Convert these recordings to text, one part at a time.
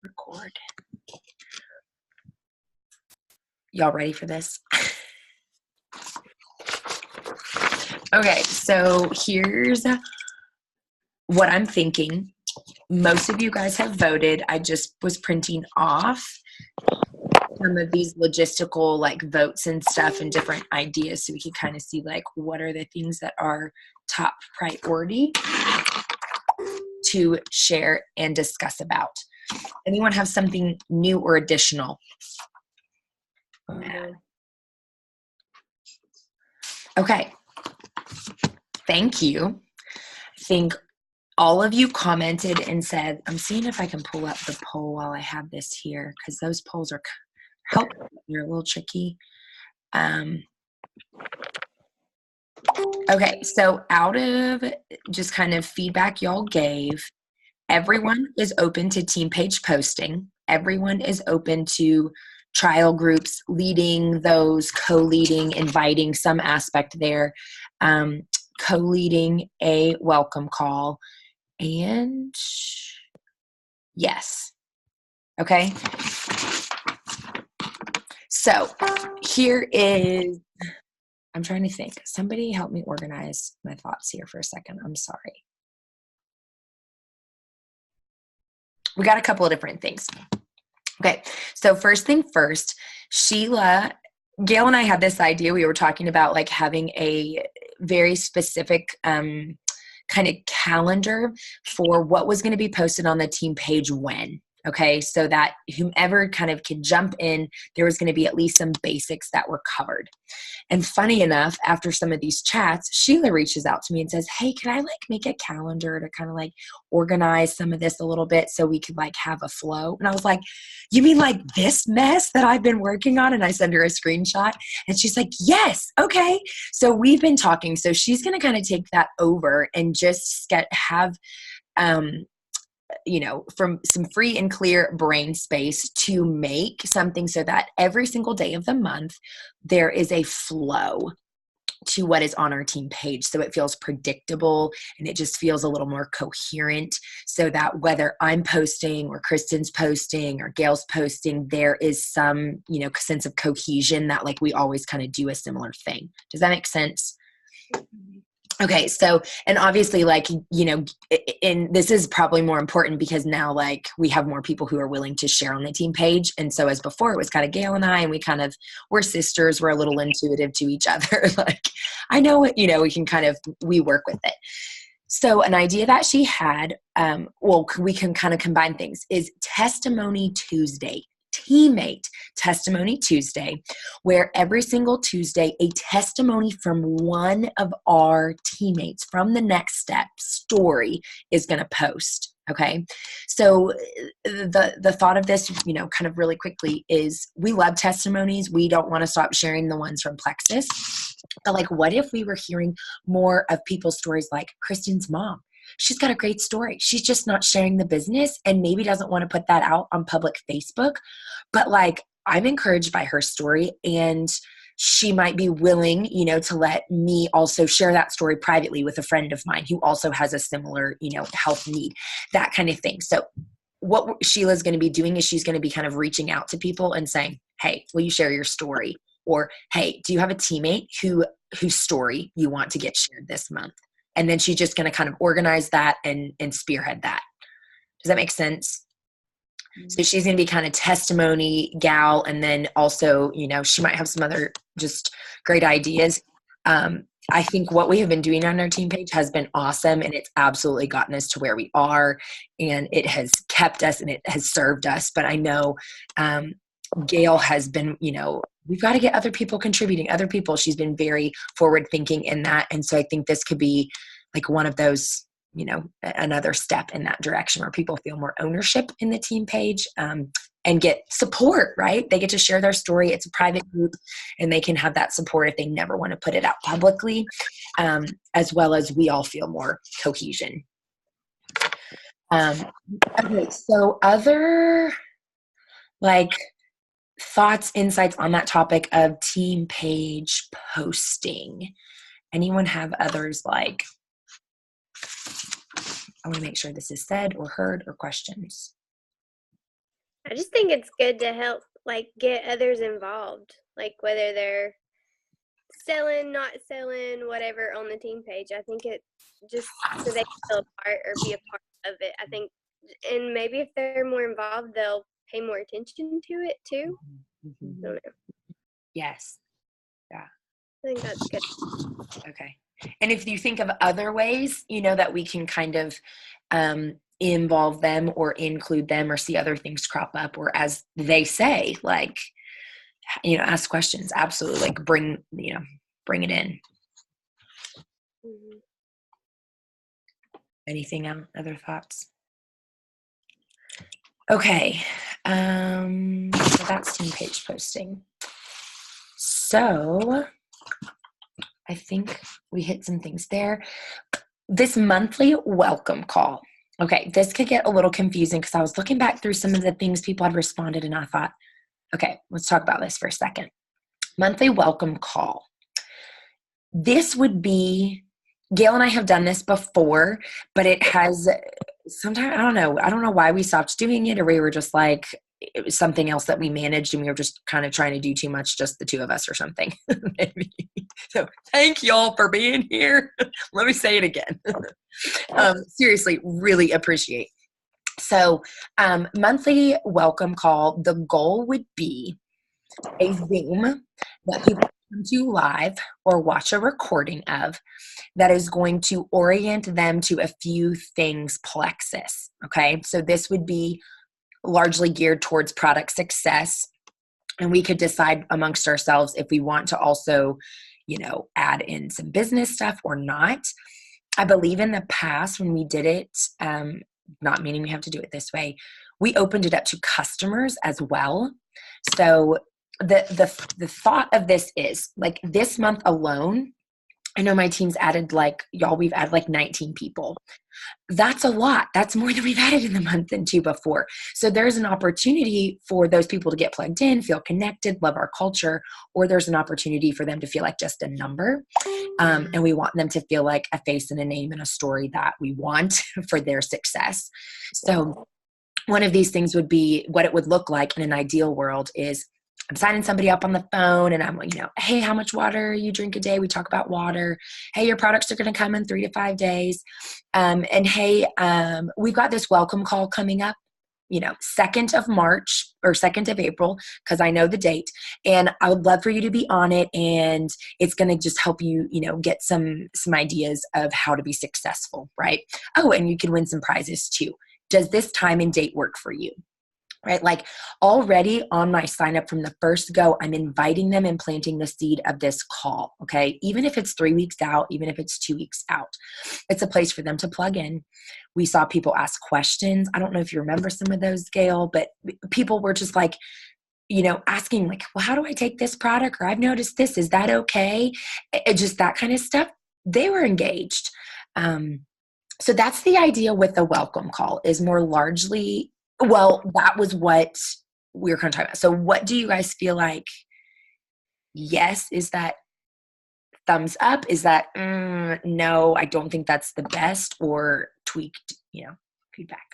Record. Y'all ready for this? Okay, so here's what I'm thinking. Most of you guys have voted. I just was printing off some of these logistical like votes and stuff and different ideas so we can kind of see like what are the things that are top priority to share and discuss about. Anyone have something new or additional? Okay. Thank you. I think all of you commented and said, I'm seeing if I can pull up the poll while I have this here because those polls are helpful. They're a little tricky. Okay, so out of just kind of feedback y'all gave, everyone is open to team page posting. Everyone is open to trial groups, leading those, co-leading, inviting some aspect there, co-leading a welcome call, and yes. Okay. So here is, I'm trying to think. Somebody help me organize my thoughts here for a second. I'm sorry. We got a couple of different things. Okay, so first thing first, Sheila, Gail and I had this idea. We were talking about like having a very specific kind of calendar for what was going to be posted on the team page when. Okay, so that whomever kind of could jump in, there was going to be at least some basics that were covered. And funny enough, after some of these chats, Sheila reaches out to me and says, hey, can I like make a calendar to kind of like organize some of this a little bit so we could like have a flow? And I was like, you mean like this mess that I've been working on? And I send her a screenshot and she's like, yes, okay. So we've been talking. So she's going to kind of take that over and just have, from some free and clear brain space to make something so that every single day of the month, there is a flow to what is on our team page. So it feels predictable and it just feels a little more coherent so that whether I'm posting or Kristen's posting or Gail's posting, there is some, sense of cohesion that like we always kind of do a similar thing. Does that make sense? Okay, so, and obviously like, and this is probably more important because now like we have more people who are willing to share on the team page. And so as before, it was kind of Gail and I, and we're sisters, we're a little intuitive to each other. Like, I know it, we work with it. So an idea that she had, we can kind of combine things, is Testimony Tuesday. Teammate Testimony Tuesday, where every single Tuesday a testimony from one of our teammates from the Next Step story is going to post. Okay, so the thought of this, kind of really quickly, is we love testimonies. We don't want to stop sharing the ones from Plexus, but like, what if we were hearing more of people's stories, like Kristen's mom? She's got a great story. She's just not sharing the business and maybe doesn't want to put that out on public Facebook. But like, I'm encouraged by her story and she might be willing, to let me also share that story privately with a friend of mine who also has a similar, health need, that kind of thing. So what Sheila's going to be doing is she's going to be kind of reaching out to people and saying, hey, will you share your story? Or, hey, do you have a teammate whose story you want to get shared this month? And then she's just going to kind of organize that and spearhead that. Does that make sense? Mm-hmm. So she's going to be kind of testimony gal. And then also, she might have some other just great ideas. I think what we have been doing on our team page has been awesome. And it's absolutely gotten us to where we are. And it has kept us and it has served us. But I know Gail has been, we've got to get other people contributing, other people. She's been very forward thinking in that. And so I think this could be like one of those, another step in that direction where people feel more ownership in the team page and get support, right? They get to share their story. It's a private group and they can have that support if they never want to put it out publicly, as well as we all feel more cohesion. Okay, so other like thoughts, insights on that topic of team page posting. Anyone have others like, I want to make sure this is said or heard, or questions? I just think it's good to help, like, get others involved, like, whether they're selling, not selling, whatever on the team page. I think it just so they can feel a part or be a part of it. I think, and maybe if they're more involved, they'll pay more attention to it too. I don't know. Yes. Yeah. I think that's good. Okay. And if you think of other ways, that we can kind of involve them or include them or see other things crop up, or as they say, like, ask questions. Absolutely. Like bring it in. Mm-hmm. Anything else? Other thoughts? Okay. So that's team page posting. So I think we hit some things there. This monthly welcome call. Okay, this could get a little confusing because I was looking back through some of the things people had responded and I thought, okay, let's talk about this for a second. Monthly welcome call. This would be, Gail and I have done this before, but it has sometimes, I don't know why we stopped doing it, or we were just like, it was something else that we managed and we were just kind of trying to do too much, just the two of us or something. Maybe. So thank y'all for being here. Let me say it again. Seriously, really appreciate. So monthly welcome call, the goal would be a Zoom that people come to live or watch a recording of that is going to orient them to a few things Plexus. Okay, so this would be largely geared towards product success. And we could decide amongst ourselves if we want to also, add in some business stuff or not. I believe in the past when we did it, not meaning we have to do it this way, we opened it up to customers as well. So the thought of this is like this month alone, I know my team's added we've added 19 people. That's a lot. That's more than we've added in the month and two before. So there's an opportunity for those people to get plugged in, feel connected, love our culture, or there's an opportunity for them to feel like just a number. And we want them to feel like a face and a name and a story that we want for their success. So one of these things would be what it would look like in an ideal world is I'm signing somebody up on the phone and I'm like, hey, how much water you drink a day? We talk about water. Hey, your products are going to come in 3 to 5 days. And hey, we've got this welcome call coming up, 2nd of March or 2nd of April, because I know the date. And I would love for you to be on it. And it's going to just help you, get some ideas of how to be successful, right? Oh, and you can win some prizes too. Does this time and date work for you? Right? Like already on my sign up from the first go, I'm inviting them and planting the seed of this call. Okay. Even if it's 3 weeks out, even if it's 2 weeks out, it's a place for them to plug in. We saw people ask questions. I don't know if you remember some of those, Gail, but people were just like, asking like, well, how do I take this product? Or I've noticed this, is that okay? Just that kind of stuff. They were engaged. So that's the idea with the welcome call is more largely, well, that was what we were kind of talking about. So what do you guys feel like? Yes, is that thumbs up? Is that no, I don't think that's the best, or tweaked, feedback?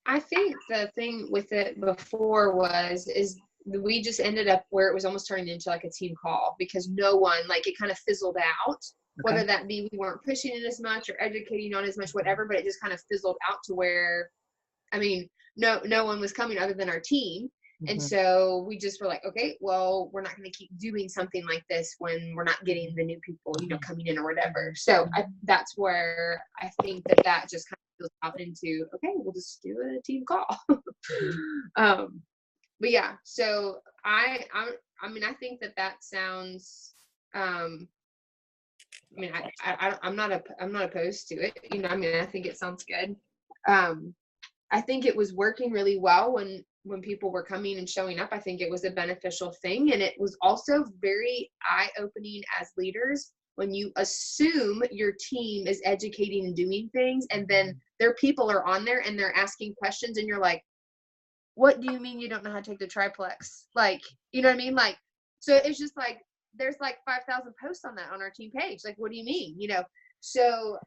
I think the thing with it before is we just ended up where it was almost turning into like a team call because no one, like it kind of fizzled out. Okay. Whether that be we weren't pushing it as much or educating on as much, whatever, but it just kind of fizzled out to where, I mean, no one was coming other than our team. Mm-hmm. And so we just were like, okay, well, we're not going to keep doing something like this when we're not getting the new people, coming in or whatever. So that's where I think that just kind of goes out into, okay, we'll just do a team call. But yeah, so I think that sounds, I'm not opposed to it. I think it sounds good. I think it was working really well when people were coming and showing up. I think it was a beneficial thing. And it was also very eye-opening as leaders when you assume your team is educating and doing things, and then their people are on there and they're asking questions and you're like, what do you mean you don't know how to take the triplex? Like, you know what I mean? Like, so it's just like, there's like 5,000 posts on that on our team page. Like, what do you mean? So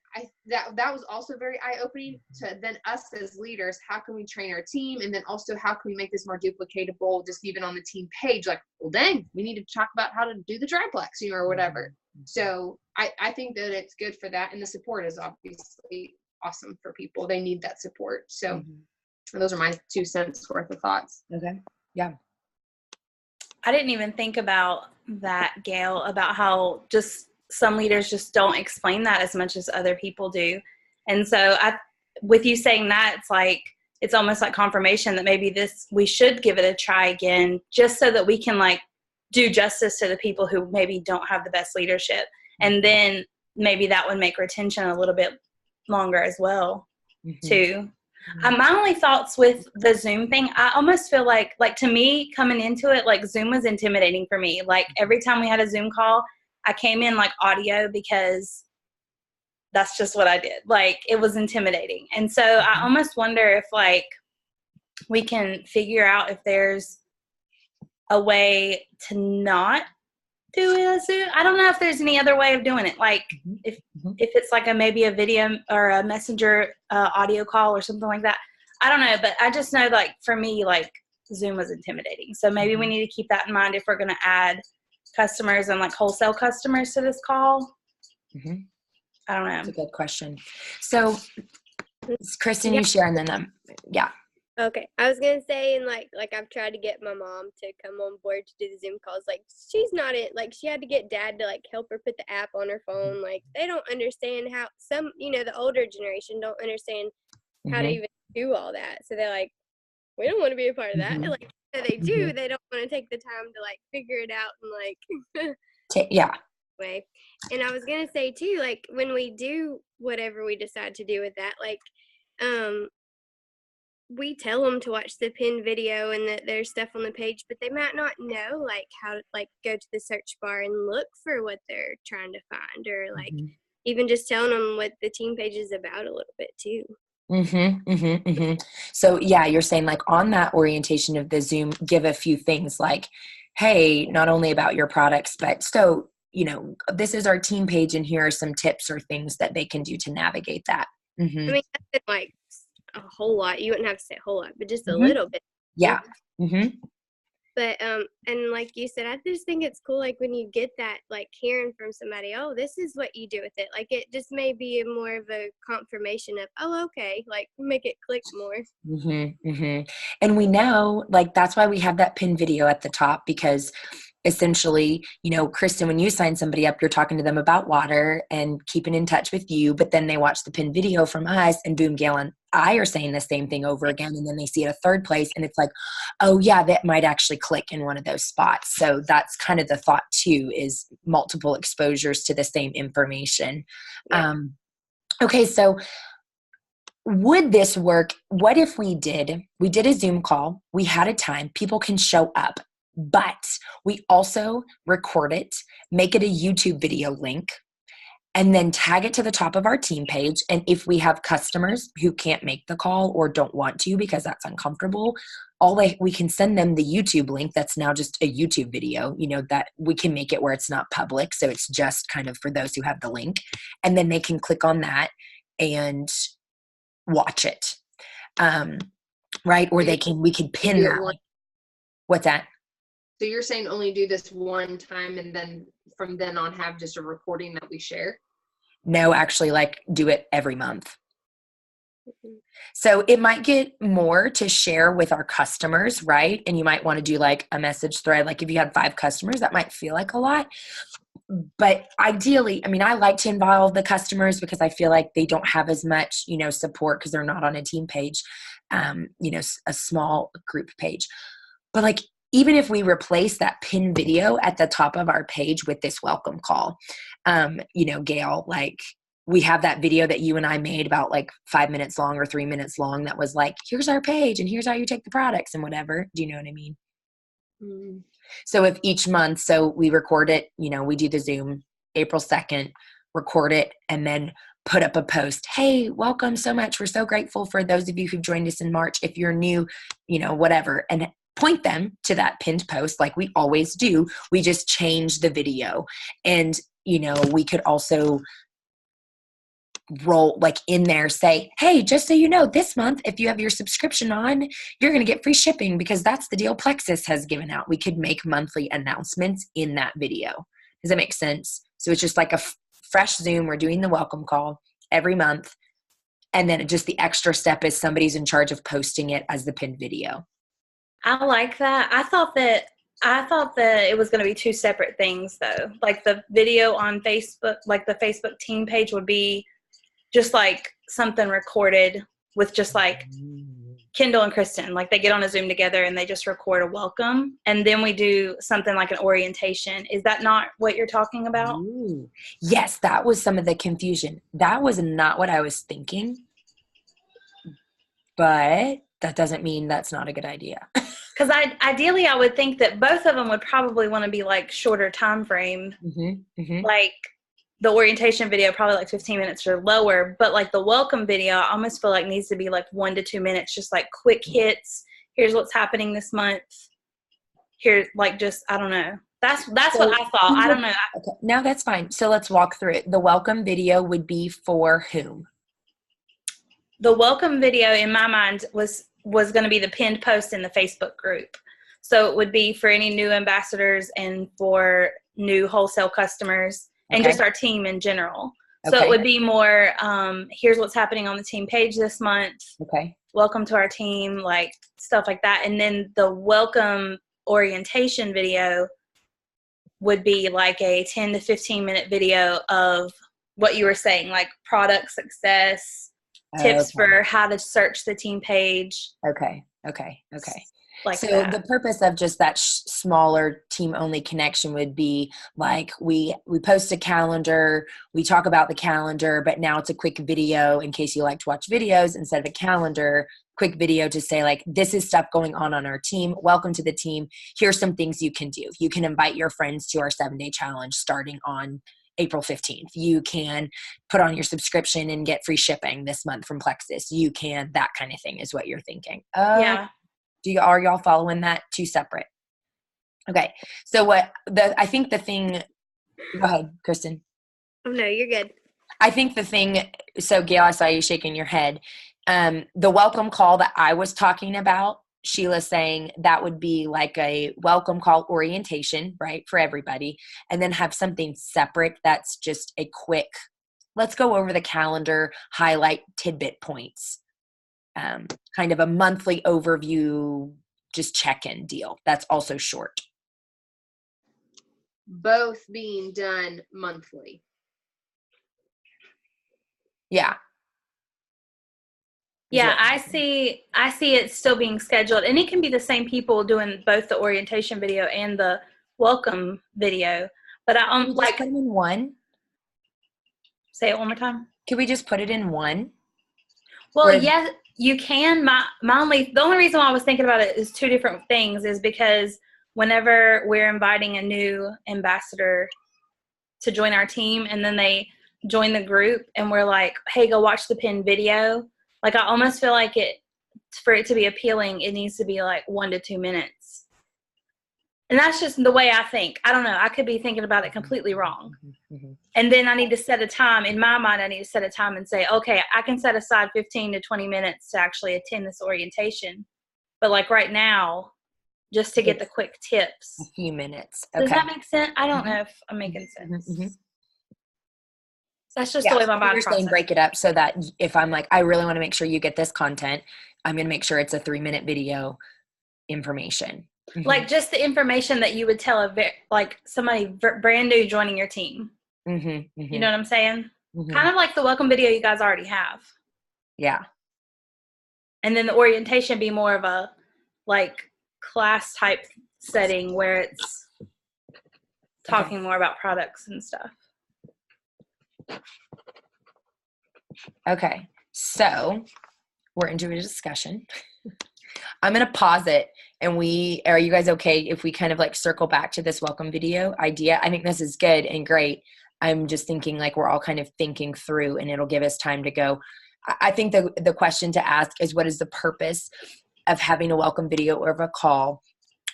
that was also very eye-opening to then us as leaders. How can we train our team? And then also how can we make this more duplicatable just even on the team page? Like, well, dang, we need to talk about how to do the triplex, or whatever. So I think that it's good for that. And the support is obviously awesome for people. They need that support. So those are my 2 cents worth of thoughts. Okay. Yeah. I didn't even think about that, Gail, about how just some leaders just don't explain that as much as other people do. And so with you saying that, it's like, it's almost like confirmation that maybe we should give it a try again, just so that we can like do justice to the people who maybe don't have the best leadership. And then maybe that would make retention a little bit longer as well, too. My only thoughts with the Zoom thing, I almost feel like to me coming into it, like Zoom was intimidating for me. Like every time we had a Zoom call, I came in like audio because that's just what I did. Like it was intimidating. And so I almost wonder if like we can figure out if there's a way to not do it as Zoom. I don't know if there's any other way of doing it. Like if it's like maybe a video or a messenger audio call or something like that. I don't know, but I just know like for me, like Zoom was intimidating. So maybe we need to keep that in mind if we're going to add customers and like wholesale customers to this call. I don't know. That's a good question. So Kristen, you share and then yeah. Okay, I was gonna say, and like I've tried to get my mom to come on board to do the Zoom calls. Like she's not it. Like she had to get dad to like help her put the app on her phone. Like they don't understand how some, the older generation don't understand how to even do all that. So they're like, we don't want to be a part of that. And like they do, they don't want to take the time to like figure it out and like yeah. way. And I was gonna say too, like when we do whatever we decide to do with that, like we tell them to watch the pinned video and that there's stuff on the page, but they might not know like how to like go to the search bar and look for what they're trying to find, or like even just telling them what the team page is about a little bit too. So yeah, you're saying like on that orientation of the Zoom, give a few things like, hey, not only about your products, but so, this is our team page and here are some tips or things that they can do to navigate that. I mean, like a whole lot. You wouldn't have to say a whole lot, but just a little bit. Yeah. But and like you said, I just think it's cool, like when you get that, like hearing from somebody, oh, this is what you do with it. Like it just may be more of a confirmation of, oh, okay, like make it click more. And we know, like that's why we have that pinned video at the top, because essentially, Kristen, when you sign somebody up, you're talking to them about water and keeping in touch with you, but then they watch the pinned video from us and boom, Gail and I are saying the same thing over again. And then they see it a third place and it's like, oh yeah, that might actually click in one of those spots. So that's kind of the thought too, is multiple exposures to the same information. Okay. So would this work? What if we did a Zoom call, we had a time, people can show up, but we also record it, make it a YouTube video link, and then tag it to the top of our team page. And if we have customers who can't make the call or don't want to because that's uncomfortable, we can send them the YouTube link that's now just a YouTube video, that we can make it where it's not public. So it's just kind of for those who have the link. And then they can click on that and watch it. Right? Or we could pin that. What's that? So you're saying only do this one time and then from then on have just a recording that we share? No, actually like do it every month. So it might get more to share with our customers, right? And you might want to do like a message thread. Like if you had 5 customers, that might feel like a lot. But ideally, I like to involve the customers because I feel like they don't have as much, support because they're not on a team page, a small group page. But like, even if we replace that pinned video at the top of our page with this welcome call, Gail, like we have that video that you and I made about like 5 minutes long or 3 minutes long that was like, here's our page and here's how you take the products and whatever. Do you know what I mean? So if each month, so we record it, we do the Zoom April 2nd, record it, and then put up a post. Hey, welcome so much. We're so grateful for those of you who've joined us in March. If you're new, whatever. And point them to that pinned post like we always do. We just change the video. And, we could also roll like in there, say, hey, just so you know, this month, if you have your subscription on, you're going to get free shipping because that's the deal Plexus has given out. We could make monthly announcements in that video. Does that make sense? So it's just like a fresh Zoom. We're doing the welcome call every month. And then just the extra step is somebody's in charge of posting it as the pinned video. I like that. I thought that it was going to be two separate things though. Like the video on Facebook, like the Facebook team page would be just like something recorded with just like Kendall and Kristen, like they get on a Zoom together and they just record a welcome. And then we do something like an orientation. Is that not what you're talking about? Ooh. Yes, that was some of the confusion. That was not what I was thinking, but that doesn't mean that's not a good idea. Because ideally I would think that both of them would probably want to be like shorter time frame. Like the orientation video, probably like 15 minutes or lower, but like the welcome video, I almost feel like needs to be like 1 to 2 minutes, just like quick hits. Here's what's happening this month. Here, like just, I don't know. That's what I thought. I don't know. Okay, no, that's fine. So let's walk through it. The welcome video would be for whom? The welcome video in my mind was going to be the pinned post in the Facebook group. So it would be for any new ambassadors and for new wholesale customers. And just our team in general. So it would be more, here's what's happening on the team page this month. Okay. Welcome to our team, like stuff like that. And then the welcome orientation video would be like a 10 to 15 minute video of what you were saying, like product success, tips for how to search the team page. Okay. Like so that. The purpose of just that smaller team only connection would be like we post a calendar, we talk about the calendar, but now it's a quick video in case you like to watch videos instead of a calendar, quick video to say like, this is stuff going on our team. Welcome to the team. Here's some things you can do. You can invite your friends to our 7-day challenge starting on April 15th. You can put on your subscription and get free shipping this month from Plexus. You can, that kind of thing is what you're thinking. Yeah. Are y'all following that? Two separate. Okay. So I think the thing, go ahead, Kristen. Oh, no, you're good. I think the thing, so Gail, I saw you shaking your head. The welcome call that I was talking about, Sheila saying that would be like a welcome call orientation, right, for everybody, and then have something separate that's just a quick, let's go over the calendar, highlight tidbit points. Kind of a monthly overview, just check-in deal. That's also short. Both being done monthly. Yeah. Yeah, I see it still being scheduled, and it can be the same people doing both the orientation video and the welcome video. But I like put them in one. Say it one more time. Can we just put it in one? Well, yes, you can. The only reason why I was thinking about it is two different things is because whenever we're inviting a new ambassador to join our team and then they join the group and we're like, hey, go watch the pinned video. Like I almost feel like for it to be appealing, it needs to be like 1 to 2 minutes. And that's just the way I think. I don't know. I could be thinking about it completely wrong. Mm-hmm. And then I need to set a time. In my mind, I need to set a time and say, okay, I can set aside 15 to 20 minutes to actually attend this orientation. But like right now, just to get the quick tips. A few minutes. Okay. Does that make sense? I don't know if I'm making sense. Mm-hmm. That's just the way my mind processes. Break it up so that if I'm like, I really want to make sure you get this content, I'm going to make sure it's a 3-minute video information. Mm-hmm. Like just the information that you would tell like somebody brand new joining your team. Mm-hmm, mm-hmm. You know what I'm saying? Mm-hmm. Kind of like the welcome video you guys already have. Yeah. And then the orientation be more of a like class type setting where it's talking more about products and stuff. Okay. So we're into a discussion. I'm going to pause it. And are you guys okay if we kind of like circle back to this welcome video idea? I think this is good and great. I'm just thinking like we're all kind of thinking through and it'll give us time to go. I think the question to ask is, what is the purpose of having a welcome video or of a call?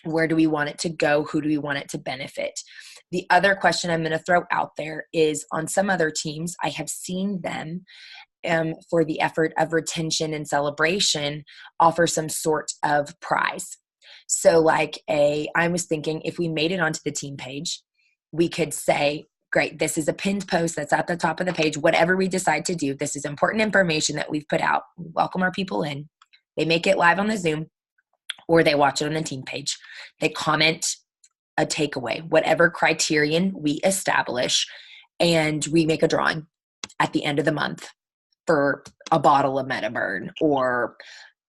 Where do we want it to go? Who do we want it to benefit? The other question I'm going to throw out there is on some other teams, I have seen them for the effort of retention and celebration offer some sort of prize. So like I was thinking if we made it onto the team page, we could say, great, this is a pinned post that's at the top of the page. Whatever we decide to do, this is important information that we've put out. We welcome our people in. They make it live on the Zoom or they watch it on the team page. They comment a takeaway, whatever criterion we establish, and we make a drawing at the end of the month for a bottle of Metaburn or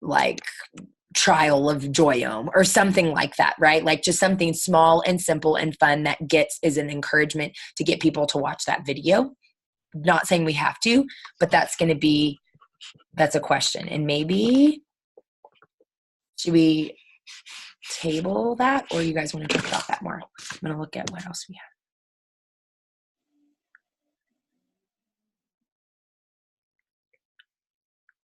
like trial of Joyome or something like that, right? Like just something small and simple and fun that is an encouragement to get people to watch that video. Not saying we have to, but that's a question. And maybe should we table that, or you guys want to talk about that more? I'm going to look at what else we have.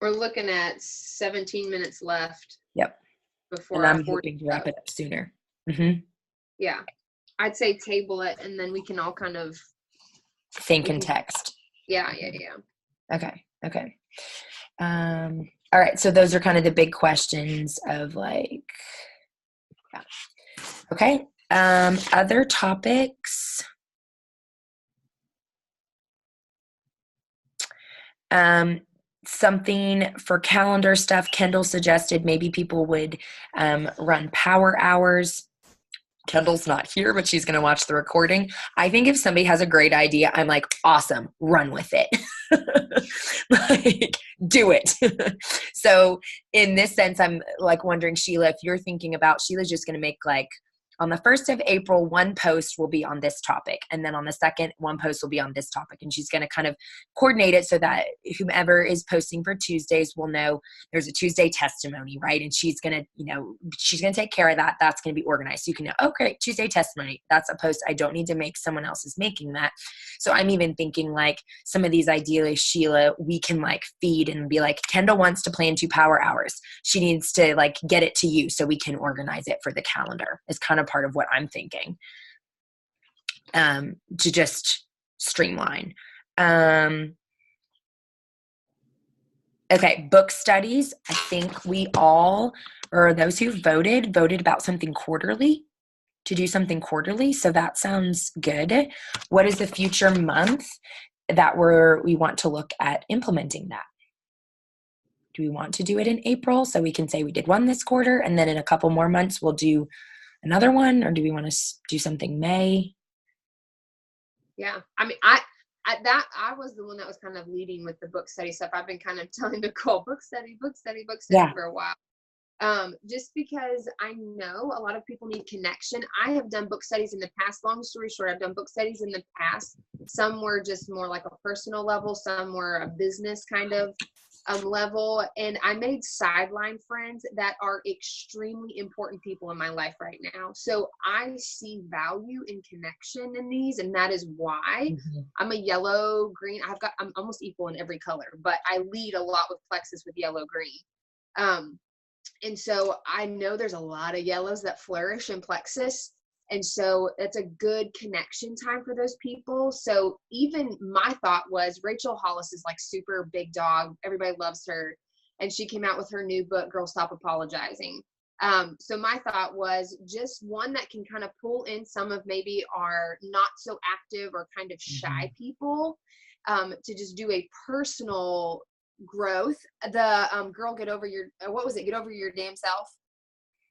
We're looking at 17 minutes left. Yep. Before and I'm hoping to wrap it up sooner. Mm-hmm. Yeah. I'd say table it and then we can all kind of think and text. Yeah. Okay. All right. So those are kind of the big questions of like, yeah. Okay. Other topics. Something for calendar stuff. Kendall suggested maybe people would run power hours. Kendall's not here, but she's going to watch the recording. I think if somebody has a great idea, I'm like, awesome, run with it. Like, do it. So in this sense, I'm like wondering, Sheila, if you're thinking about, Sheila's just going to make like, on the 1st of April, one post will be on this topic. And then on the 2nd, one post will be on this topic. And she's going to kind of coordinate it so that whomever is posting for Tuesdays will know there's a Tuesday testimony, right? And she's going to take care of that. That's going to be organized. So you can know, oh, great, Tuesday testimony. That's a post I don't need to make. Someone else is making that. So I'm even thinking like some of these ideas, Sheila, we can like feed and be like, Kendall wants to plan 2 power hours. She needs to like get it to you so we can organize it for the calendar. It's kind of part of what I'm thinking, to just streamline. Okay, book studies. I think we all, or those who voted about something quarterly, to do something quarterly. So that sounds good. What is the future month that we want to look at implementing that? Do we want to do it in April so we can say we did one this quarter and then in a couple more months we'll do another one, or do we want to do something May? Yeah. I mean, I was the one that was kind of leading with the book study stuff. I've been kind of telling Nicole book study for a while. Just because I know a lot of people need connection. I have done book studies in the past. Long story short, I've done book studies in the past. Some were just more like a personal level. Some were a business kind of level. And I made sideline friends that are extremely important people in my life right now. So I see value in connection in these. And that is why I'm a yellow, green. I'm almost equal in every color, but I lead a lot with Plexus with yellow, green. And so I know there's a lot of yellows that flourish in Plexus. And so it's a good connection time for those people. So even my thought was Rachel Hollis is like super big dog. Everybody loves her. And she came out with her new book, Girl Stop Apologizing. So my thought was just one that can kind of pull in some of maybe our not so active or kind of shy people, to just do a personal growth. The girl, get over your damn self.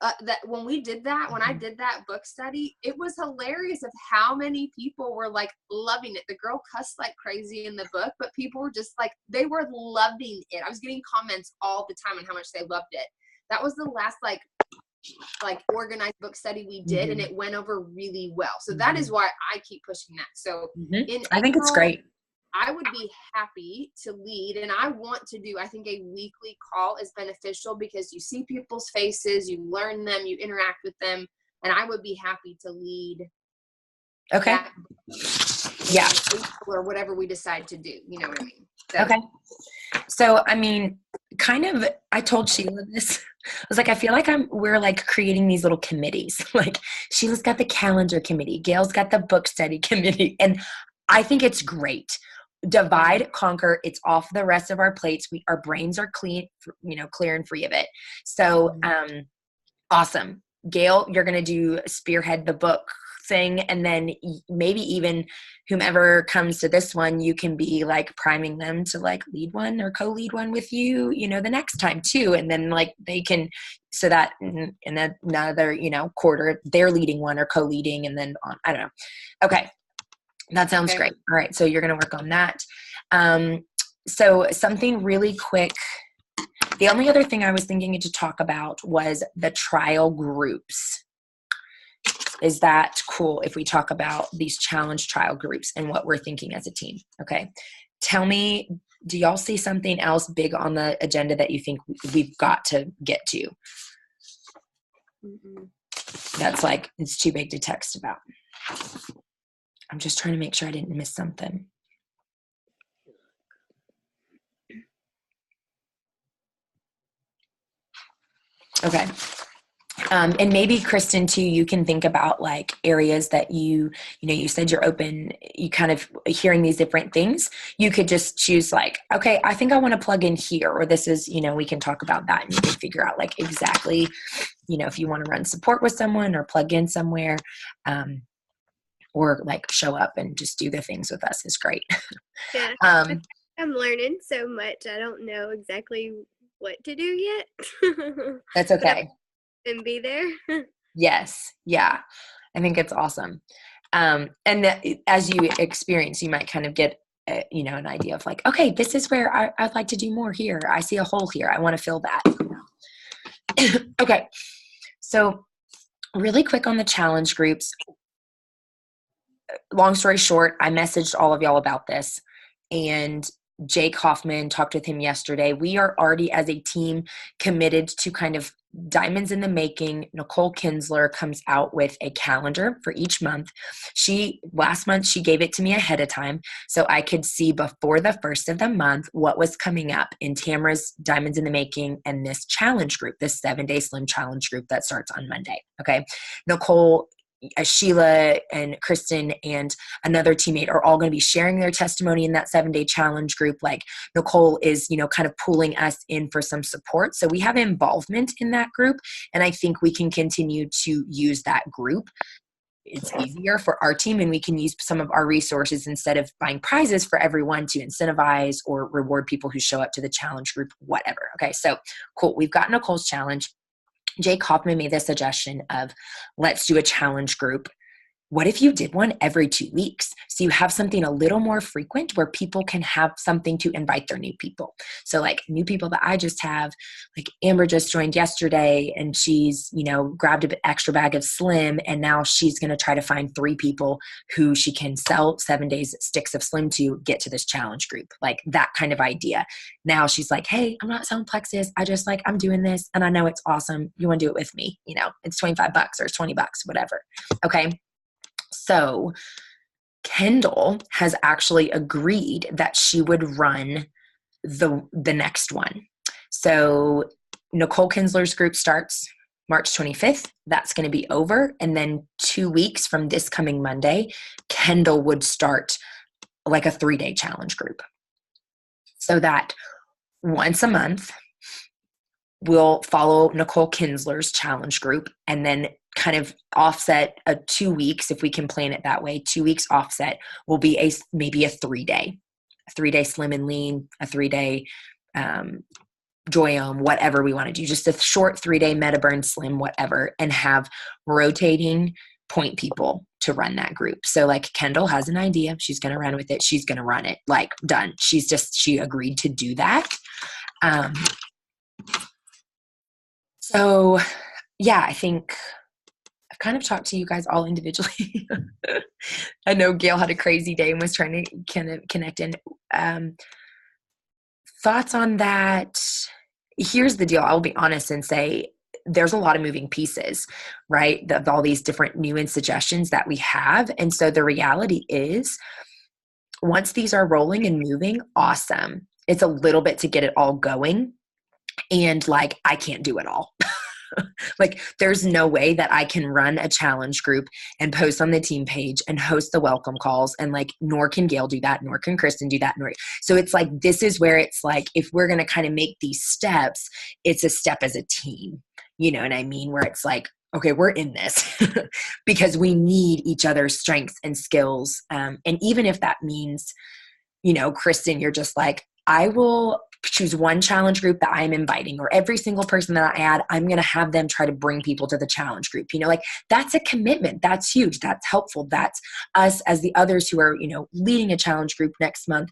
That when we did that, when I did that book study, it was hilarious of how many people were like loving it. The girl cussed like crazy in the book, but people were just like, they were loving it. I was getting comments all the time on how much they loved it. That was the last like organized book study we did, and it went over really well. So that is why I keep pushing that. So I think it's great. I would be happy to lead, and I want to do, I think a weekly call is beneficial because you see people's faces, you learn them, you interact with them, and I would be happy to lead. Okay. Yeah. or whatever we decide to do. You know what I mean? So, Okay. So, I mean, kind of, I told Sheila this. I was like, I feel like we're like creating these little committees. Like Sheila's got the calendar committee, Gail's got the book study committee. And I think it's great. Divide, conquer. It's off the rest of our plates. Our brains are clean, clear and free of it. So, awesome. Gail, you're going to do spearhead the book thing. And then maybe even whomever comes to this one, you can be like priming them to like lead one or co-lead one with you, the next time too. And then like they can, so that in another, quarter, they're leading one or co-leading and then on, I don't know. Okay. That sounds great. All right. So you're going to work on that. So something really quick. The only other thing I was thinking to talk about was the trial groups. Is that cool if we talk about these challenge trial groups and what we're thinking as a team? Okay. Tell me, do y'all see something else big on the agenda that you think we've got to get to? That's like, it's too big to text about. I'm just trying to make sure I didn't miss something. Okay. And maybe Kristen too, you can think about like areas that you said you're open, you kind of hearing these different things. You could just choose like, okay, I think I want to plug in here, or this is, we can talk about that and you can figure out like exactly, if you want to run support with someone or plug in somewhere, or like show up and just do the things with us is great. Yeah. I'm learning so much. I don't know exactly what to do yet. That's okay. And be there. Yes. Yeah. I think it's awesome. And as you experience, you might kind of get, an idea of like, okay, this is where I'd like to do more here. I see a hole here. I want to fill that. Okay. So really quick on the challenge groups. Long story short, I messaged all of y'all about this, and Jake Hoffman, talked with him yesterday. We are already as a team committed to kind of diamonds in the making. Nicole Kinsler comes out with a calendar for each month. Last month, she gave it to me ahead of time so I could see before the first of the month what was coming up in Tamara's Diamonds in the Making and this challenge group, this 7-day slim challenge group that starts on Monday. Okay. Nicole, Sheila and Kristen and another teammate are all going to be sharing their testimony in that 7-day challenge group. Like Nicole is, kind of pulling us in for some support. So we have involvement in that group. And I think we can continue to use that group. It's easier for our team and we can use some of our resources instead of buying prizes for everyone to incentivize or reward people who show up to the challenge group, whatever. Okay. So cool. We've got Nicole's challenge. Jake Hoffman made the suggestion of let's do a challenge group. What if you did one every 2 weeks? So you have something a little more frequent where people can have something to invite their new people. So like new people that I just have, like Amber just joined yesterday and she's, grabbed an extra bag of Slim and now she's going to try to find 3 people who she can sell 7 days sticks of Slim to get to this challenge group. Like that kind of idea. Now she's like, hey, I'm not selling Plexus. I'm doing this and I know it's awesome. You want to do it with me? It's $25 or it's $20, whatever. Okay. So Kendall has actually agreed that she would run the next one. So Nicole Kinsler's group starts March 25th. That's going to be over. And then 2 weeks from this coming Monday, Kendall would start like a 3-day challenge group. So that once a month, we'll follow Nicole Kinsler's challenge group and then kind of offset 2 weeks, if we can plan it that way. 2 weeks offset will be maybe a 3-day Slim and Lean, a 3-day Joyome, whatever we want to do, just a short 3-day Metaburn Slim, whatever, and have rotating point people to run that group. So like Kendall has an idea. She's going to run with it. She's going to run it, like done. She agreed to do that. So yeah, I think I've kind of talked to you guys all individually. I know Gail had a crazy day and was trying to kind of connect in. Thoughts on that? Here's the deal. I'll be honest and say there's a lot of moving pieces, right? Of all these different new suggestions that we have. And so the reality is once these are rolling and moving, awesome. It's a little bit to get it all going. And like, I can't do it all. Like, there's no way that I can run a challenge group and post on the team page and host the welcome calls. And like, nor can Gail do that, nor can Kristen do that. So it's like, this is where it's like, if we're going to kind of make these steps, it's a step as a team. You know what I mean? Where it's like, okay, we're in this because we need each other's strengths and skills. And even if that means, you know, Kristen, you're just like, I will choose one challenge group that I'm inviting, or every single person that I add, I'm going to have them try to bring people to the challenge group. You know, like, that's a commitment. That's huge. That's helpful. That's us as the others who are, you know, leading a challenge group next month,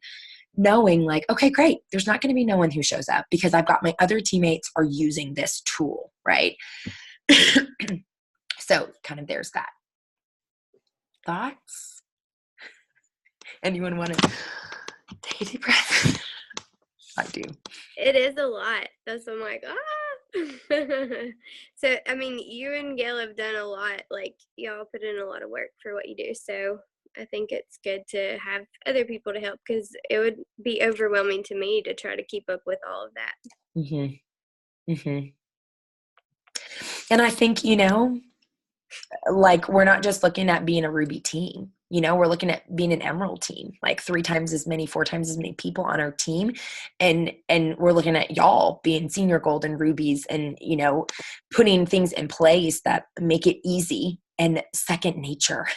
knowing like, okay, great. There's not going to be no one who shows up because I've got my other teammates are using this tool, right? So kind of there's that. Thoughts? Anyone want to take a deep breath? I do. It is a lot. That's I'm like, So, I mean, you and Gail have done a lot. Like, y'all put in a lot of work for what you do. So I think it's good to have other people to help, because it would be overwhelming to me to try to keep up with all of that. Mm-hmm. Mm-hmm. And I think, you know, like, we're not just looking at being a Ruby team. You know, we're looking at being an Emerald team, like 3 times as many, 4 times as many people on our team. And we're looking at y'all being senior gold and rubies, and, you know, putting things in place that make it easy and second nature.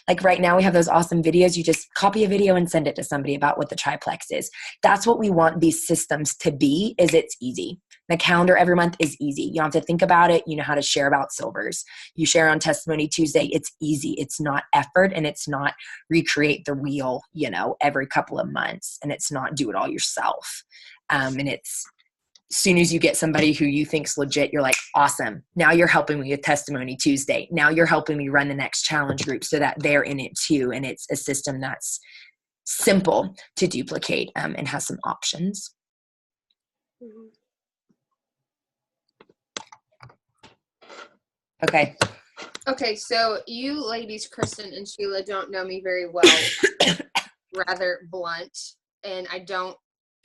Like right now we have those awesome videos. You just copy a video and send it to somebody about what the triplex is. That's what we want these systems to be, is it's easy. The calendar every month is easy. You don't have to think about it. You know how to share about silvers. You share on Testimony Tuesday. It's easy. It's not effort, and it's not recreate the wheel, you know, every couple of months, and it's not do it all yourself. And it's, as soon as you get somebody who you think's legit, you're like, awesome. Now you're helping me with Testimony Tuesday. Now you're helping me run the next challenge group so that they're in it too. And it's a system that's simple to duplicate, and has some options. Mm-hmm. Okay. Okay, so you ladies, Kristen and Sheila, don't know me very well. Rather blunt, and I don't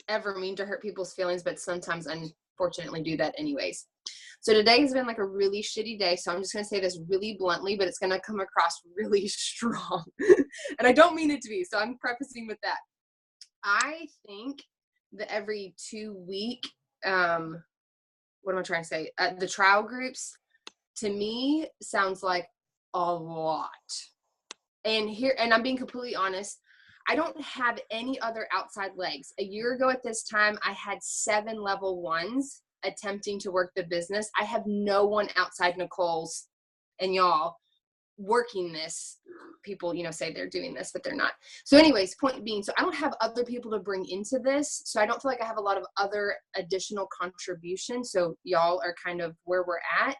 ever mean to hurt people's feelings, but sometimes unfortunately do that anyways. So today has been like a really shitty day, so I'm just going to say this really bluntly, but it's going to come across really strong. And I don't mean it to be, so I'm prefacing with that. I think that every 2 week, what am I trying to say? The trial groups, to me, sounds like a lot. And I'm being completely honest, I don't have any other outside legs. A year ago at this time, I had 7 level 1s attempting to work the business. I have no one outside Nicole's and y'all working this. People, you know, say they're doing this, but they're not. So anyways, point being, so I don't have other people to bring into this. So I don't feel like I have a lot of other additional contributions. So y'all are kind of where we're at.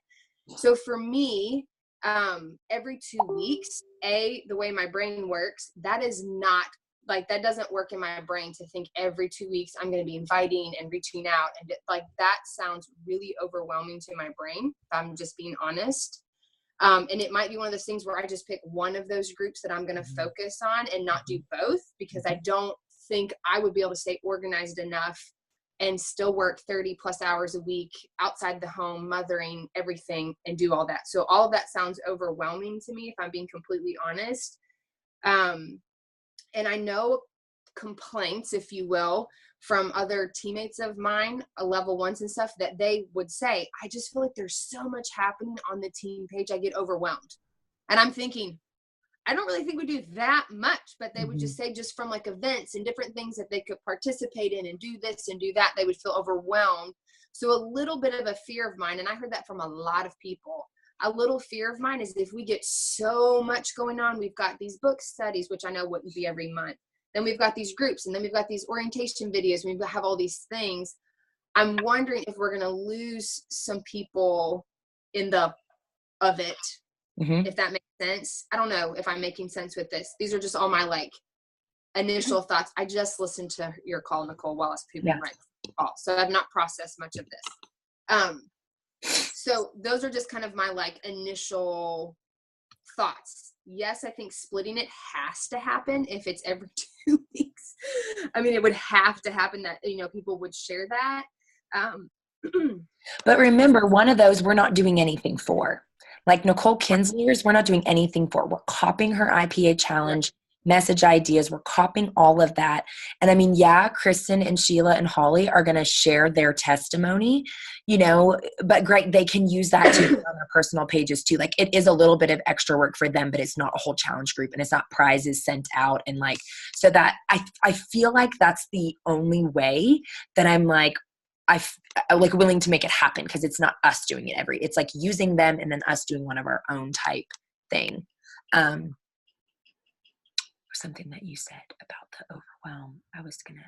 So for me, every 2 weeks, the way my brain works, that is not like, that doesn't work in my brain to think every 2 weeks I'm going to be inviting and reaching out. And like, that sounds really overwhelming to my brain, if I'm just being honest. And it might be one of those things where I just pick one of those groups that I'm going to focus on and not do both, because I don't think I would be able to stay organized enough and still work 30 plus hours a week outside the home, mothering, everything, and do all that. So all of that sounds overwhelming to me, if I'm being completely honest. And I know complaints, if you will, from other teammates of mine, level 1s and stuff, that they would say, I just feel like there's so much happening on the team page, I get overwhelmed. And I'm thinking, I don't really think we do that much, but they would just say, just from like events and different things that they could participate in and do this and do that, they would feel overwhelmed. So a little bit of a fear of mine, and I heard that from a lot of people, a little fear of mine is, if we get so much going on, we've got these book studies, which I know wouldn't be every month. Then we've got these groups, and then we've got these orientation videos. We have all these things. I'm wondering if we're going to lose some people in the of it. If that makes sense. I don't know if I'm making sense with this. These are just all my like initial thoughts. I just listened to your call, Nicole, while I was pooping right before the call, so I've not processed much of this. So those are just kind of my like initial thoughts, yes, I think splitting it has to happen if it's every 2 weeks. I mean, it would have to happen that, people would share that. But remember, one of those we're not doing anything for. Like Nicole Kinsler's, we're not doing anything for. We're copying her IPA challenge, message ideas. We're copying all of that. And I mean, yeah, Kristen and Sheila and Holly are going to share their testimony, but great, they can use that to on their personal pages too. Like it is a little bit of extra work for them, but it's not a whole challenge group and it's not prizes sent out. And like, so that I feel like that's the only way that I'm like, I'm like willing to make it happen, because it's not us doing it it's like using them and then us doing one of our own type thing. Something that you said about the overwhelm, I was going to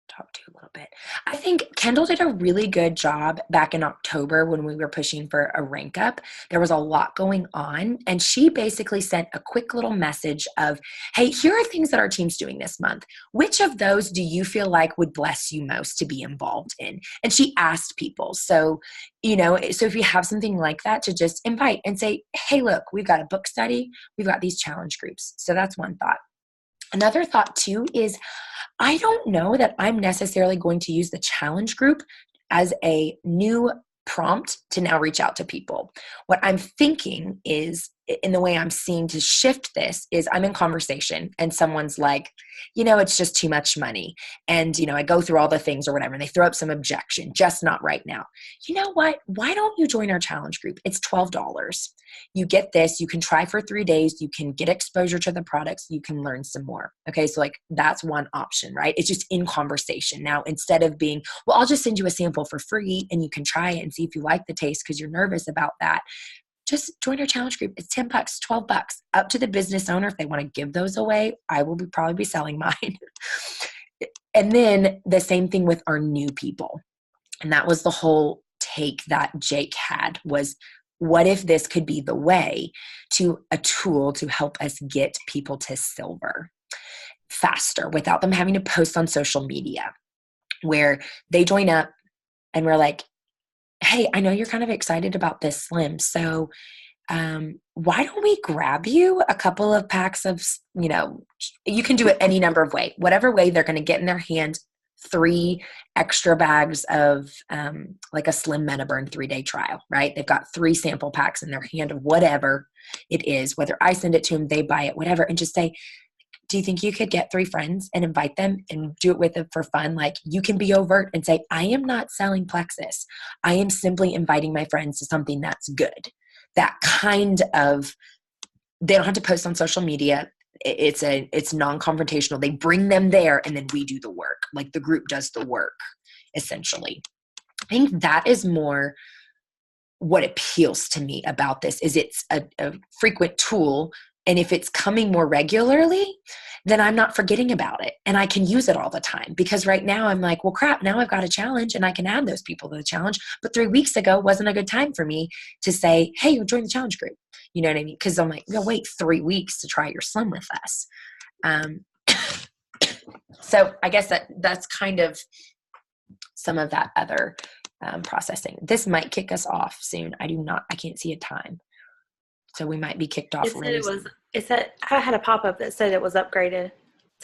talk to a little bit. I think Kendall did a really good job back in October when we were pushing for a rank up. There was a lot going on, and she basically sent a quick little message of, hey, here are things that our team's doing this month. Which of those do you feel like would bless you most to be involved in? And she asked people. So, so if you have something like that, to just invite and say, hey, look, we've got a book study. We've got these challenge groups. So that's one thought. Another thought too is, I don't know that I'm necessarily going to use the challenge group as a new prompt to now reach out to people. What I'm thinking is, in the way I'm seeing to shift this, is I'm in conversation and someone's like, it's just too much money. And, I go through all the things or whatever, and they throw up some objection, just not right now. You know what? Why don't you join our challenge group? It's $12. You get this, you can try for 3 days, you can get exposure to the products, you can learn some more. Okay. So like that's one option, right? It's just in conversation. Now, instead of being, well, I'll just send you a sample for free and you can try it and see if you like the taste because you're nervous about that. Just join our challenge group. It's $10, $12, up to the business owner. If they want to give those away, I will probably be selling mine. And then the same thing with our new people. And that was the whole take that Jake had, was what if this could be the way to a tool to help us get people to silver faster without them having to post on social media, where they join up and we're like, hey, I know you're kind of excited about this slim. So why don't we grab you a couple of packs of, you can do it any number of ways, whatever way they're going to get in their hand 3 extra bags of like a Slim MetaBurn 3-day trial, right? They've got 3 sample packs in their hand of whatever it is, whether I send it to them, they buy it, whatever, and just say, do you think you could get 3 friends and invite them and do it with them for fun? Like, you can be overt and say, I am not selling Plexus. I am simply inviting my friends to something that's good. That kind of, they don't have to post on social media. It's non-confrontational. They bring them there and then we do the work. Like the group does the work, essentially. I think that is more what appeals to me about this, is it's a frequent tool. And if it's coming more regularly, then I'm not forgetting about it and I can use it all the time. Because right now I'm like, well, crap, now I've got a challenge and I can add those people to the challenge. But 3 weeks ago wasn't a good time for me to say, hey, you join the challenge group. You know what I mean? Because I'm like, no, wait 3 weeks to try your Slim with us. So I guess that's kind of some of that other processing. This might kick us off soon. I can't see a time. So we might be kicked off. It said I had a pop-up that said it was upgraded.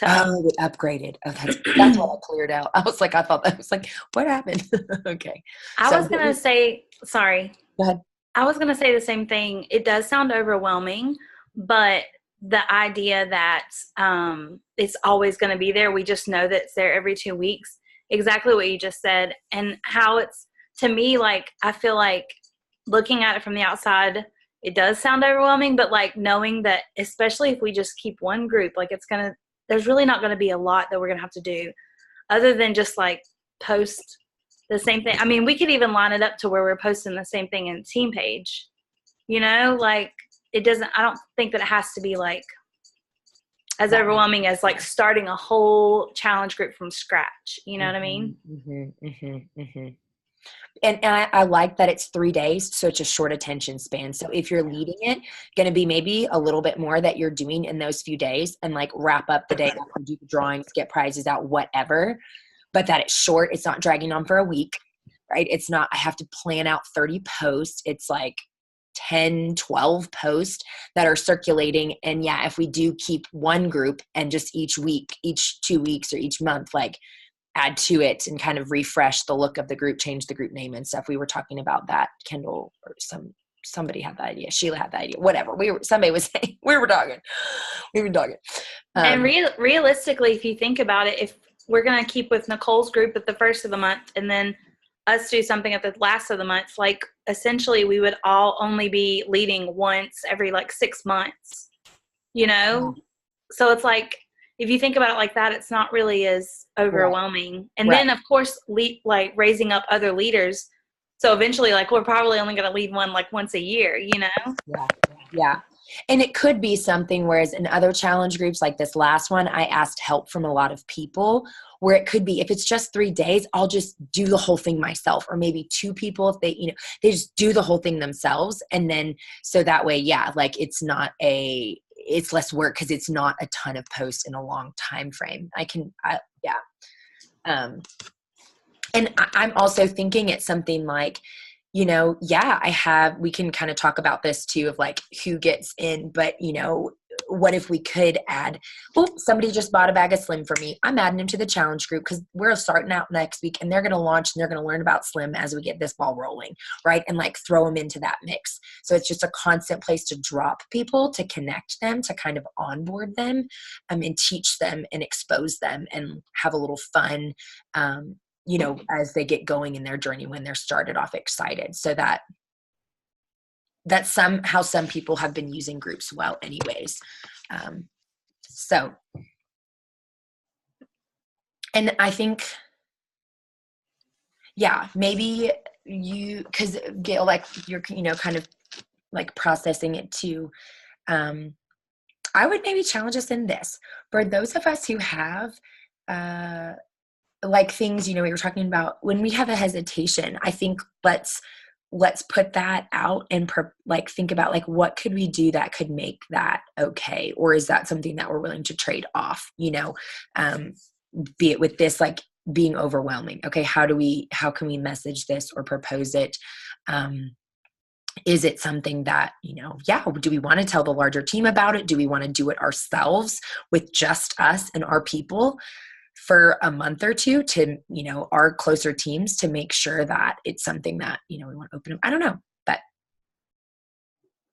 It upgraded. Oh, that's what I cleared out. I was like, what happened? Okay. I was going to say, sorry. Go ahead. I was going to say the same thing. It does sound overwhelming, but the idea that it's always going to be there, we just know that it's there every 2 weeks, exactly what you just said, and how it's, to me, like, I feel like looking at it from the outside, it does sound overwhelming, but like knowing that, especially if we just keep one group, like there's really not going to be a lot that we're going to have to do other than just like post the same thing. I mean, we could even line it up to where we're posting the same thing in team page, like I don't think that it has to be like as overwhelming as like starting a whole challenge group from scratch. You know what I mean? Mm-hmm, mm-hmm, mm-hmm. And I like that it's 3 days, so it's a short attention span. So if you're leading it, going to be maybe a little bit more that you're doing in those few days, and like wrap up the day after, do the drawings, get prizes out, whatever. But that it's short. It's not dragging on for a week, right? It's not, I have to plan out 30 posts. It's like, 10, 12 posts that are circulating. And yeah, if we do keep one group and just each week, each 2 weeks or each month, like add to it and kind of refresh the look of the group, change the group name and stuff. We were talking about that, Kendall, or somebody had the idea. Sheila had the idea, whatever. Somebody was saying, we were talking. And realistically, if you think about it, if we're going to keep with Nicole's group at the first of the month and then us do something at the last of the month, like essentially we would all only be leading once every like 6 months, you know? So it's like, if you think about it like that, it's not really as overwhelming. Right. And then of course, like raising up other leaders. So eventually, like, we're probably only going to lead one like once a year, you know? Yeah. And it could be something, whereas in other challenge groups like this last one, I asked help from a lot of people, where it could be, if it's just 3 days, I'll just do the whole thing myself, or maybe 2 people, if they just do the whole thing themselves. And then, so that way, like it's less work because it's not a ton of posts in a long time frame. And I'm also thinking it's something like, we can kind of talk about this too, of like who gets in, but what if we could add, somebody just bought a bag of Slim for me. I'm adding him to the challenge group because we're starting out next week and they're going to launch and they're going to learn about Slim as we get this ball rolling, right? And like throw them into that mix. So it's just a constant place to drop people, to connect them, to kind of onboard them, and teach them and expose them and have a little fun, as they get going in their journey when they're started off excited. So that's how some people have been using groups well anyways. And I think, maybe because Gail, like you're, kind of like processing it too. I would maybe challenge us in this. For those of us who have, like things, we were talking about when we have a hesitation, I think let's put that out and think about like, what could we do that could make that okay? Or is that something that we're willing to trade off, be it with this, like being overwhelming. Okay. How can we message this or propose it? Is it something that, do we want to tell the larger team about it? Do we want to do it ourselves with just us and our people for a month or two to, our closer teams, to make sure that it's something that, we want to open up? I don't know, but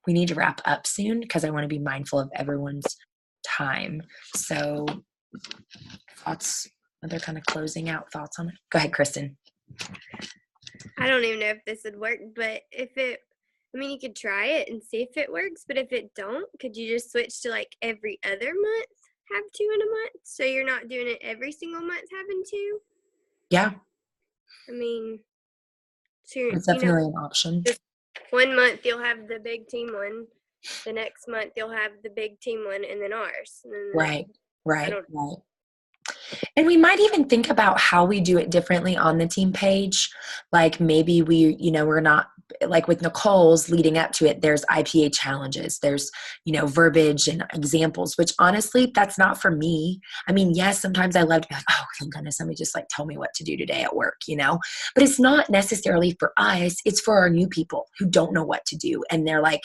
we need to wrap up soon because I want to be mindful of everyone's time. So other kind of closing out thoughts on it? Go ahead, Kristen. I don't even know if this would work, but you could try it and see if it works, but if it don't, could you just switch to like every other month? Have 2 in a month, so you're not doing it every single month having 2. Yeah, it's definitely an option. Just 1 month you'll have the big team one, the next month you'll have the big team one, and then ours. And then Right. And we might even think about how we do it differently on the team page. Like maybe we're not, like with Nicole's leading up to it, there's IPA challenges, there's, verbiage and examples, which honestly, that's not for me. Yes, sometimes I love to be like, oh, thank goodness, somebody just like tell me what to do today at work, but it's not necessarily for us. It's for our new people who don't know what to do. And they're like,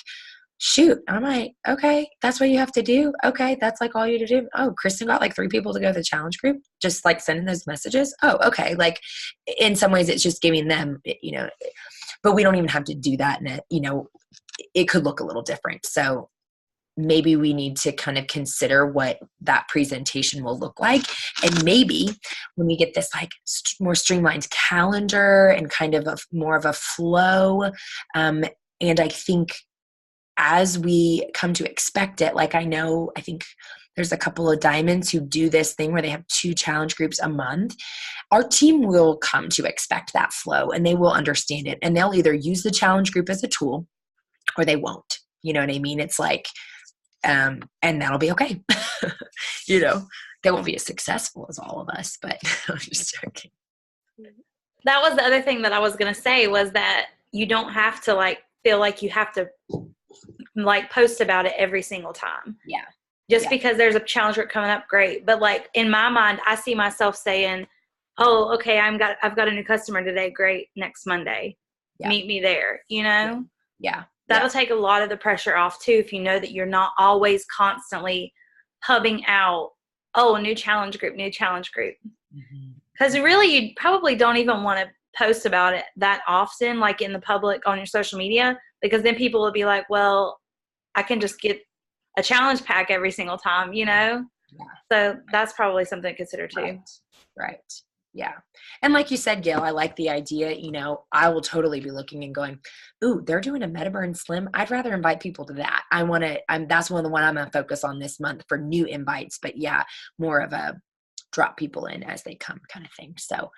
shoot. I'm like, okay, that's what you have to do. Okay. That's like all you to do. Oh, Kristen got like 3 people to go to the challenge group, just like sending those messages. Oh, okay. Like in some ways it's just giving them, but we don't even have to do that. And it could look a little different. So maybe we need to kind of consider what that presentation will look like. And maybe when we get this like more streamlined calendar and kind of more of a flow. And I think as we come to expect it, like I think there's a couple of diamonds who do this thing where they have 2 challenge groups a month. Our team will come to expect that flow and they will understand it. And they'll either use the challenge group as a tool or they won't. You know what I mean? It's like, and that'll be okay. They won't be as successful as all of us, but I'm just joking. That was the other thing that I was going to say, was that you don't have to like feel like you have to like post about it every single time. Yeah. Just because there's a challenge group coming up, great. But like in my mind, I see myself saying, oh, okay, I've got a new customer today. Great. Next Monday. Yeah. Meet me there, Yeah. that'll take a lot of the pressure off too, if you know that you're not always constantly hubbing out, oh, new challenge group. Because really, you probably don't even want to post about it that often, like in the public on your social media, because then people will be like, well, I can just get a challenge pack every single time, you know? Yeah. So that's probably something to consider too. Right. Yeah. And like you said, Gail, I like the idea, you know, I will totally be looking and going, ooh, they're doing a MetaBurn Slim. I'd rather invite people to that. That's one of the one I'm going to focus on this month for new invites, but yeah, more of a drop people in as they come kind of thing. So,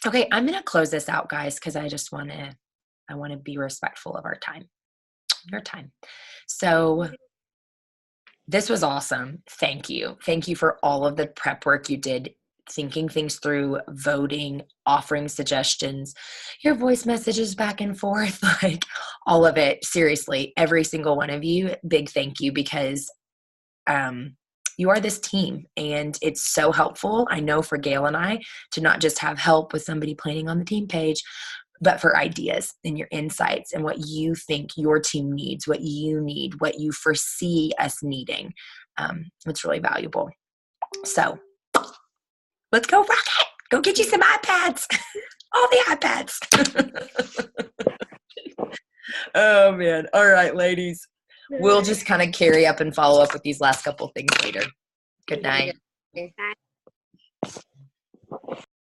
okay, I'm going to close this out, guys, because I want to be respectful of your time. So this was awesome. Thank you. Thank you for all of the prep work you did, thinking things through, voting, offering suggestions, your voice messages back and forth, like all of it. Seriously, every single one of you, big thank you, because you are this team, and it's so helpful, I know, for Gail and I to not just have help with somebody planning on the team page, but for ideas and your insights and what you think your team needs, what you need, what you foresee us needing. It's really valuable. So let's go rock it. Go get you some iPads. All the iPads. Oh, man. All right, ladies. We'll just kind of carry up and follow up with these last couple things later. Good night. Bye.